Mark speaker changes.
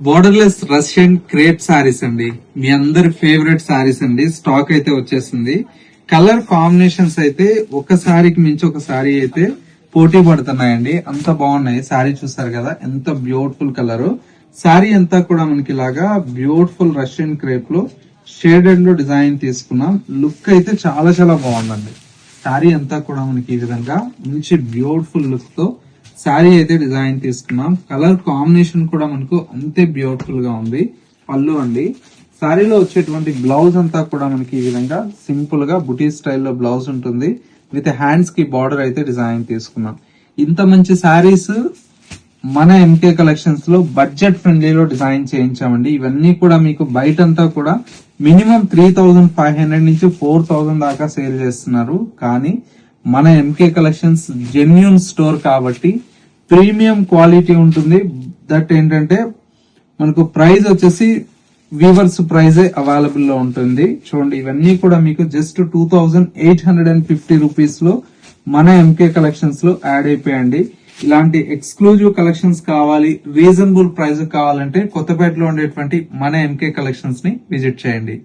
Speaker 1: Borderless Russian crepe saris అండి. మీ అందరి favourite saris అండి. స్టాక్ అయితే వచ్చేసింది. కలర్ కాంబినేషన్స్ అయితే ఒక సారీకి మించి ఒక సారీ అయితే పోటీ పడుతున్నాయండి. అంత బాగున్నాయి. సారీ చూసారు కదా ఎంత బ్యూటిఫుల్ కలర్. సారీ అంతా కూడా మనకి ఇలాగా బ్యూటిఫుల్ రష్యన్ క్రేప్ లో షేడెడ్ లో డిజైన్ తీసుకున్నాం. లుక్ అయితే చాలా చాలా బాగుందండి. సారీ అంతా కూడా మనకి ఈ విధంగా మంచి బ్యూటిఫుల్ లుక్ తో శారీ అయితే డిజైన్ తీసుకున్నాం. కలర్ కాంబినేషన్ కూడా మనకు అంతే బ్యూటిఫుల్ గా ఉంది. పళ్ళు అండి. శారీలో వచ్చేటువంటి బ్లౌజ్ అంతా కూడా మనకి ఈ విధంగా సింపుల్ గా బుటీ స్టైల్లో బ్లౌజ్ ఉంటుంది. విత్ హ్యాండ్స్ కి బార్డర్ అయితే డిజైన్ తీసుకున్నాం. ఇంత మంచి శారీస్ మన ఎంకే కలెక్షన్స్ లో బడ్జెట్ ఫ్రెండ్లీలో డిజైన్ చేయించామండి. ఇవన్నీ కూడా మీకు బయటంతా కూడా మినిమం 3,500 నుంచి 4,000 దాకా సేల్ చేస్తున్నారు. కానీ మన ఎంకే కలెక్షన్స్ జెన్యూన్ స్టోర్ కాబట్టి ప్రీమియం క్వాలిటీ ఉంటుంది. దట్ ఏంటంటే మనకు ప్రైస్ వచ్చేసి వీవర్స్ ప్రైజే అవైలబుల్ లో ఉంటుంది. చూడండి ఇవన్నీ కూడా మీకు జస్ట్ 2,850 రూపీస్ లో మన ఎంకే కలెక్షన్స్ లో యాడ్ అయిపోయండి. ఇలాంటి ఎక్స్క్లూజివ్ కలెక్షన్స్ కావాలి, రీజనబుల్ ప్రైస్ కావాలంటే కొత్తపేటలో ఉండేటువంటి మన ఎంకే కలెక్షన్స్ ని విజిట్ చేయండి.